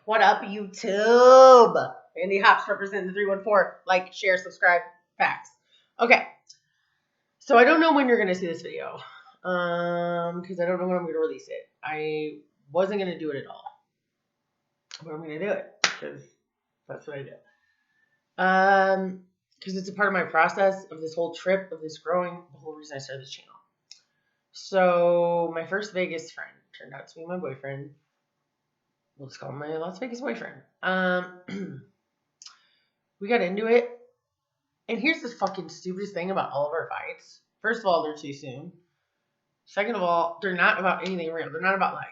What up, YouTube? Andy Hops representing the 314. Like, share, subscribe, facts. Okay, so I don't know when you're gonna see this video, because I don't know when I'm gonna release it. I wasn't gonna do it at all, but I'm gonna do it because that's what I do. Because it's a part of my process of this whole trip of this growing. The whole reason I started this channel. So my first Vegas friend turned out to be my boyfriend. We'll just call him my Las Vegas boyfriend. We got into it. And here's the fucking stupidest thing about all of our fights. First of all, they're too soon. Second of all, they're not about anything real. They're not about like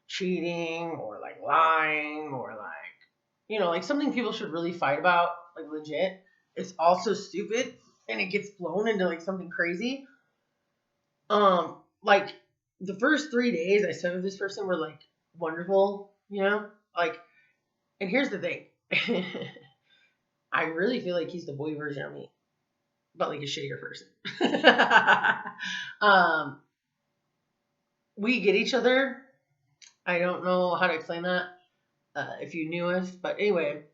cheating or like lying or like, like something people should really fight about, like legit. It's also stupid and it gets blown into like something crazy. Like the first 3 days I spent with this person were like wonderful, like, and here's the thing. I really feel like he's the boy version of me, but like a shittier person. We get each other. I don't know how to explain that if you knew us, but anyway,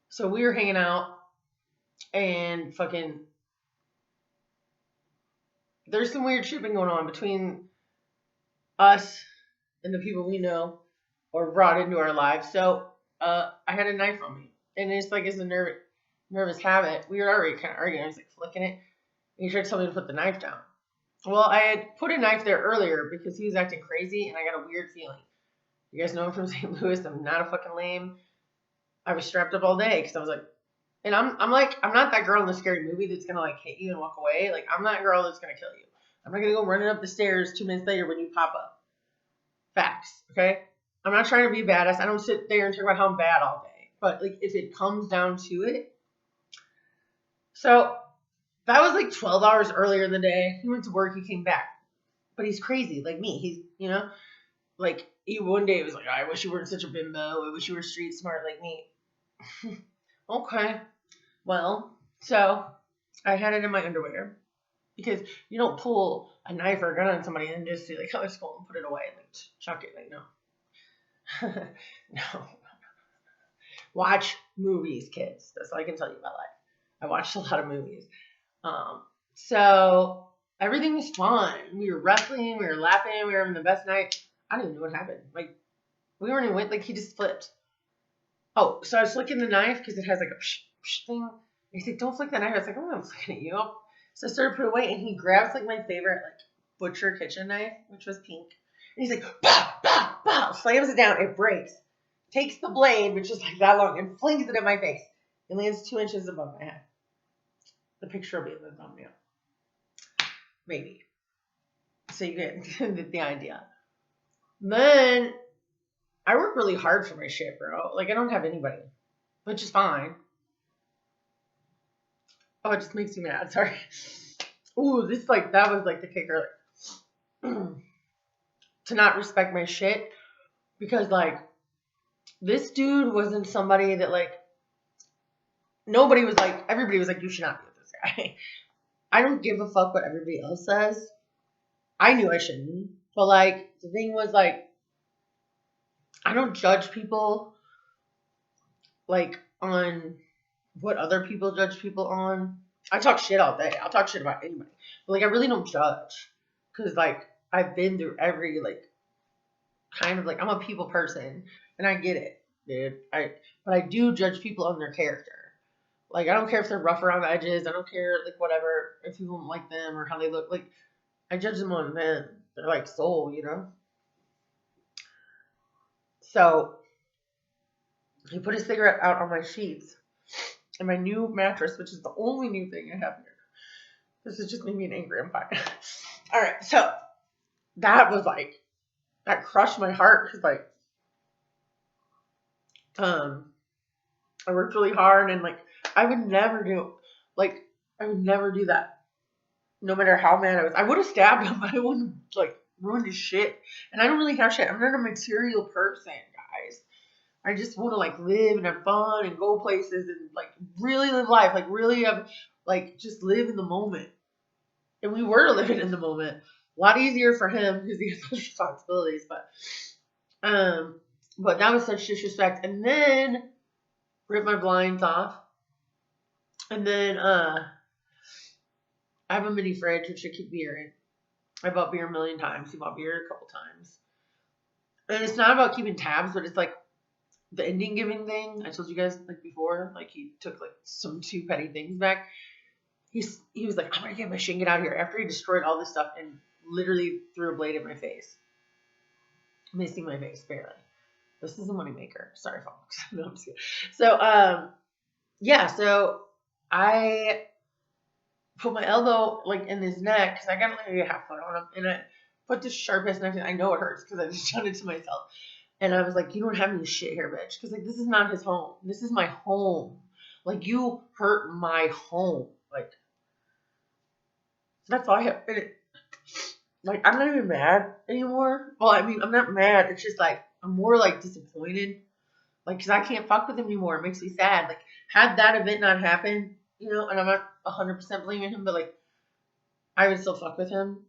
so we were hanging out and fucking there's some weird shit been going on between us and the people we know or brought into our lives. So I had a knife on me, and it's like it's a nervous habit. We were already kind of arguing. I was like flicking it, and he tried to tell me to put the knife down. Well, I had put a knife there earlier because he was acting crazy, and I got a weird feeling. You guys know I'm from St. Louis. I'm not a fucking lame. I was strapped up all day because I was like, and I'm not that girl in the scary movie that's gonna like hit you and walk away. Like I'm that girl that's gonna kill you. I'm not gonna go running up the stairs 2 minutes later when you pop up. Facts, okay? I'm not trying to be badass. I don't sit there and talk about how I'm bad all day. But like if it comes down to it, so that was like 12 hours earlier in the day. He went to work. He came back, but he's crazy like me. He's like he one day was like, I wish you weren't such a bimbo. I wish you were street smart like me. Okay. Well, so I had it in my underwear because you don't pull a knife or a gun on somebody and just say like, oh, let's go and put it away, like chuck it, like no, no. Watch movies, kids. That's all I can tell you about life. I watched a lot of movies. So everything was fun. We were wrestling, we were laughing, we were having the best night. I didn't know what happened. Like we weren't even like he just flipped. Oh, so I was flicking the knife because it has like a psh, psh thing. And he's like, don't flick the knife. I was like, oh, I'm flicking at you. So I started putting it away, and he grabs like my favorite like butcher kitchen knife, which was pink. And he's like, bah, bah, bah, slams it down. It breaks. Takes the blade, which is like that long, and flings it at my face. It lands 2 inches above my head. The picture will be in the thumbnail. Maybe. So you get the idea. Then I work really hard for my shit, bro. Like I don't have anybody, which is fine. Oh, it just makes me mad. Sorry. Ooh, that was like the kicker. To not respect my shit. Because like this dude wasn't somebody that like everybody was like, you should not be with this guy. I don't give a fuck what everybody else says. I knew I shouldn't. But like the thing was like I don't judge people like on what other people judge people on. I talk shit all day. I'll talk shit about anybody. But like I really don't judge. Cause like I've been through every like kind of like I'm a people person and I get it, dude. But I do judge people on their character. Like I don't care if they're rough around the edges. I don't care like whatever if people don't like them or how they look. Like I judge them on them. They're like soul, So he put his cigarette out on my sheets and my new mattress, which is the only new thing I have here. This is just me being angry. I'm fine. All right, so that was like that crushed my heart because like I worked really hard and like I would never do that. No matter how mad I was. I would have stabbed him, but I wouldn't like ruined his shit. And I don't really have shit. I'm not a material person, guys. I just want to like live and have fun and go places and like really live life. Like really have like just live in the moment. And we were living in the moment. A lot easier for him because he has those responsibilities. But But that was such disrespect. And then ripped my blinds off. And then I have a mini fridge which I keep beer in. I bought beer a million times. He bought beer a couple times. And it's not about keeping tabs, but it's like the ending giving thing. I told you guys like before, like he took like some 2 petty things back. He was like, I'm gonna get my shit and get out of here after he destroyed all this stuff and literally threw a blade at my face. Missing my face barely. This is a moneymaker. Sorry, folks. No, I'm just kidding. So yeah, so I put my elbow like in his neck because I got like a half foot on him, and I put the sharpest knife. I know it hurts because I just done it to myself. And I was like, you don't have any shit here, bitch. Because like this is not his home. This is my home. Like you hurt my home. Like that's all I have. And like I'm not even mad anymore. Well, I mean I'm not mad. It's just like I'm more like disappointed. Like because I can't fuck with him anymore. It makes me sad. Like had that event not happened, you know, and I'm not 100% blaming him, but like I would still fuck with him,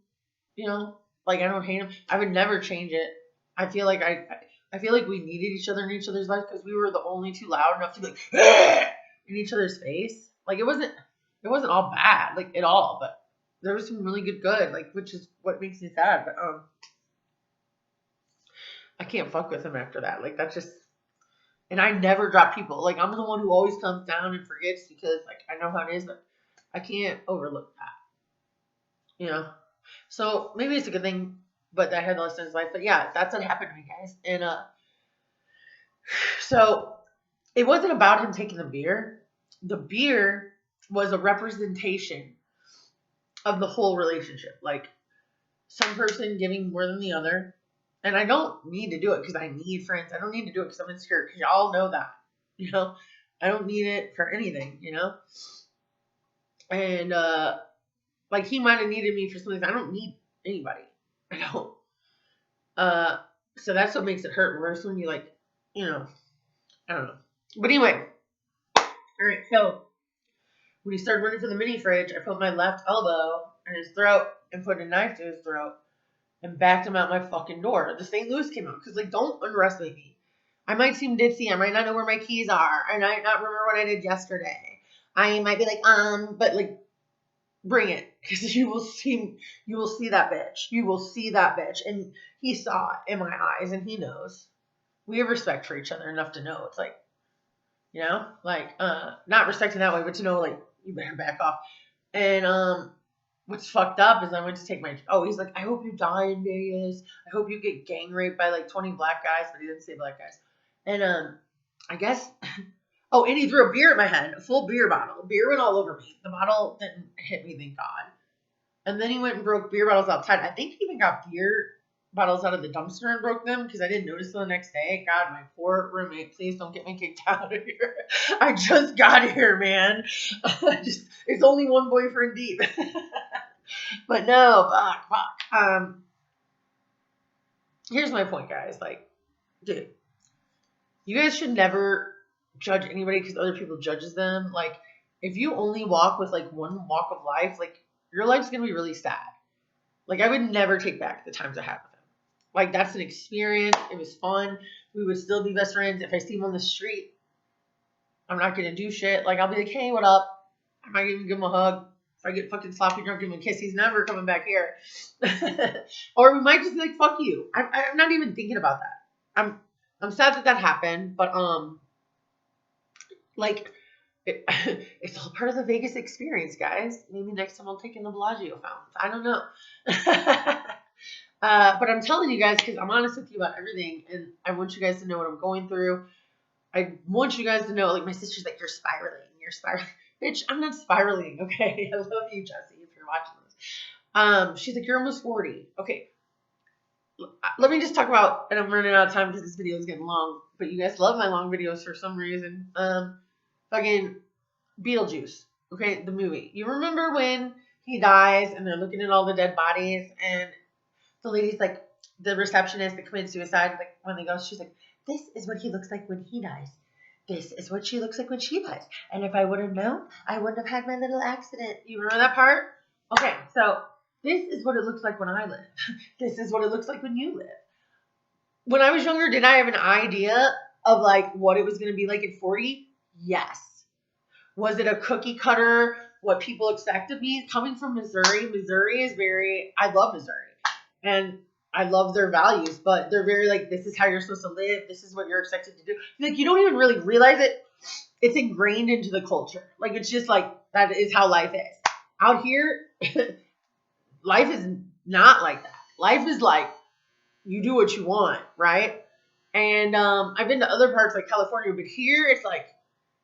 you know. Like I don't hate him. I would never change it. I feel like I feel like we needed each other in each other's lives because we were the only two loud enough to be like in each other's face. Like it wasn't all bad like at all, but there was some really good like which is what makes me sad. But I can't fuck with him after that. Like that's just and I never drop people. Like I'm the one who always comes down and forgets because like I know how it is, but I can't overlook that. You know. So maybe it's a good thing, but I had the lesson in his life. But yeah, that's what happened to me, guys. And so it wasn't about him taking the beer. The beer was a representation of the whole relationship. Like some person giving more than the other. And I don't need to do it because I need friends. I don't need to do it because I'm insecure because y'all know that. You know? I don't need it for anything, you know? And like he might have needed me for something. I don't need anybody. I don't. So that's what makes it hurt worse when you like, you know, I don't know. But anyway, all right. So when he started running for the mini fridge, I put my left elbow in his throat and put a knife to his throat and backed him out my fucking door. The St. Louis came out because like don't underestimate me. I might seem ditzy. I might not know where my keys are. I might not remember what I did yesterday. I might be like but like bring it because you will see that bitch. You will see that bitch, and he saw it in my eyes, and he knows. We have respect for each other enough to know it's like, you know, like not respect in that way, but to know like you better back off. And what's fucked up is I went to take my he's like, I hope you die in Vegas. I hope you get gang raped by like 20 black guys, but he didn't say black guys. And I guess and he threw a beer at my head, a full beer bottle. Beer went all over me. The bottle didn't hit me, thank God. And then he went and broke beer bottles outside. I think he even got beer bottles out of the dumpster and broke them because I didn't notice them the next day. God, my poor roommate, please don't get me kicked out of here. I just got here, man. It's only one boyfriend deep. But no, fuck. Here's my point, guys. Like, dude, you guys should never judge anybody because other people judges them. Like, if you only walk with like one walk of life, like your life's gonna be really sad. Like I would never take back the times I had with him. Like that's an experience. It was fun. We would still be best friends. If I see him on the street, I'm not gonna do shit. Like I'll be like, hey, what up? I might even give him a hug. If I get fucking sloppy drunk, give him a kiss. He's never coming back here. Or we might just be like, fuck you. I'm not even thinking about that. I'm sad that happened, but like it's all part of the Vegas experience, guys. Maybe next time I'll take in the Bellagio fountains. I don't know. But I'm telling you guys because I'm honest with you about everything, and I want you guys to know what I'm going through. I want you guys to know, like my sister's like, you're spiraling. Bitch, I'm not spiraling, okay? I love you, Jesse, if you're watching this. She's like, you're almost 40. Okay. Let me just talk about, and I'm running out of time because this video is getting long, but you guys love my long videos for some reason. Fucking Beetlejuice, okay, the movie. You remember when he dies and they're looking at all the dead bodies and the lady's like, the receptionist that committed suicide, like when they go, she's like, this is what he looks like when he dies. This is what she looks like when she dies. And if I would have known, I wouldn't have had my little accident. You remember that part? Okay, so this is what it looks like when I live. This is what it looks like when you live. when I was younger, did I have an idea of like what it was going to be like at 40? Yes. Was it a cookie cutter? What people expected me coming from Missouri? Missouri is very, I love Missouri and I love their values, but they're very like, this is how you're supposed to live. This is what you're expected to do. Like, you don't even really realize it. It's ingrained into the culture. Like, it's just like, that is how life is. Out here, life is not like that. Life is like, you do what you want, right? And I've been to other parts like California, but here it's like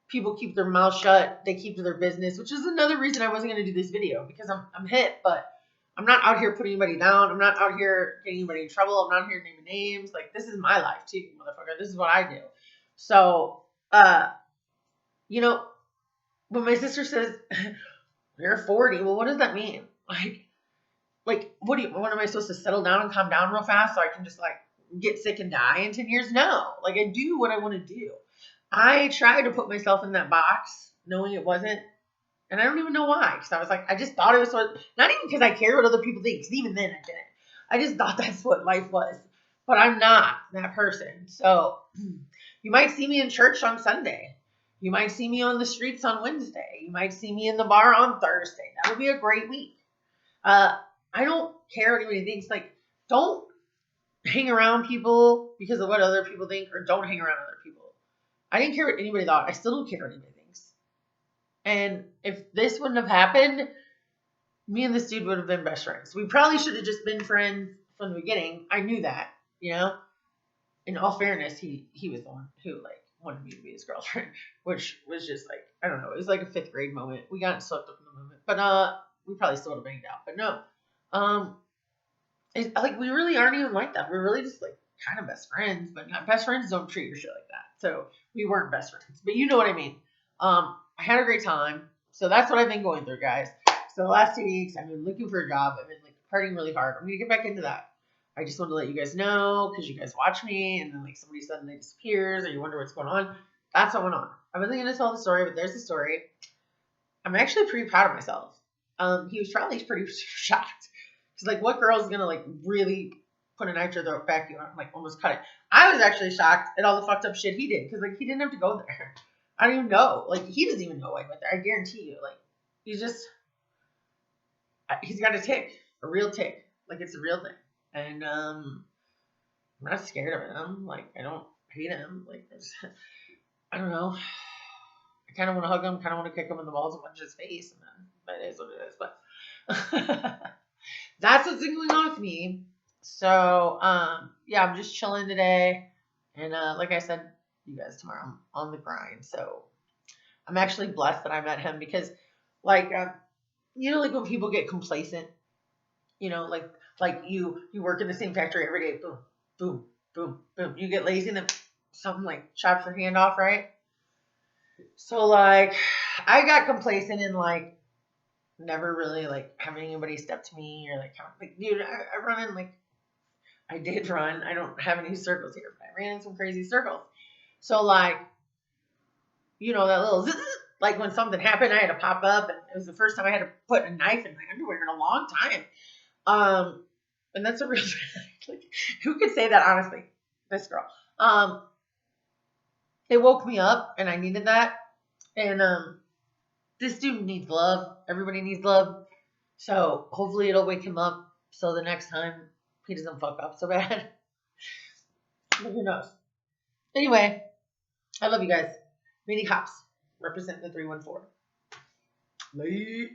people keep their mouth shut. They keep to their business, which is another reason I wasn't going to do this video because I'm hip, but I'm not out here putting anybody down. I'm not out here getting anybody in trouble. I'm not here naming names. Like, this is my life too, motherfucker. This is what I do. So, you know, when my sister says you're 40, well, what does that mean? Like, what am I supposed to settle down and calm down real fast so I can just like get sick and die in 10 years? No, like I do what I want to do. I tried to put myself in that box knowing it wasn't, and I don't even know why. Because I was like, I just thought it was what, not even because I care what other people think, because even then I didn't. I just thought that's what life was. But I'm not that person. So you might see me in church on Sunday. You might see me on the streets on Wednesday. You might see me in the bar on Thursday. That would be a great week. I don't care what anybody thinks. Like, don't hang around people because of what other people think, or don't hang around other people. I didn't care what anybody thought. I still don't care what anybody thinks. And if this wouldn't have happened, me and this dude would have been best friends. We probably should have just been friends from the beginning. I knew that, you know. In all fairness, he was the one who like wanted me to be his girlfriend, which was just like, I don't know. It was like a 5th grade moment. We got swept up in the moment, but we probably still would have banged out. But no, it's like we really aren't even like that. We're really just like kind of best friends, but not, best friends don't treat your shit like that. So we weren't best friends, but you know what I mean. I had a great time. So that's what I've been going through, guys. So the last 2 weeks, I've been looking for a job. I've been like partying really hard. I'm gonna get back into that. I just want to let you guys know because you guys watch me, and then like somebody suddenly disappears, or you wonder what's going on. That's what went on. I wasn't gonna tell the story, but there's the story. I'm actually pretty proud of myself. He was probably pretty shocked. He's like, what girl is gonna like really put a knife to their back? You know, like almost cut it. I was actually shocked at all the fucked up shit he did because like he didn't have to go there. I don't even know. Like he doesn't even know I went there. I guarantee you. Like he's got a tick, a real tick. Like it's a real thing. And I'm not scared of him. Like I don't hate him. Like I don't know. I kind of want to hug him. Kind of want to kick him in the balls and punch his face. And then that is what it is. But that's what's been going on with me. So yeah, I'm just chilling today. And like I said, you guys, tomorrow I'm on the grind. So I'm actually blessed that I met him because, like, you know, like when people get complacent, you know, like you work in the same factory every day, boom, boom, boom, boom. You get lazy and then something like chops your hand off, right? So like, I got complacent and like never really like having anybody step to me or like dude, I run in like I did run. I don't have any circles here, but I ran in some crazy circles. So like, you know, that little zzz, like when something happened, I had to pop up, and it was the first time I had to put a knife in my underwear in a long time. And that's a real like who could say that honestly? This girl. It woke me up, and I needed that. And this dude needs love. Everybody needs love. So hopefully it'll wake him up. So the next time he doesn't fuck up so bad. But who knows? Anyway, I love you guys. Mini Hops represent the 314. Late.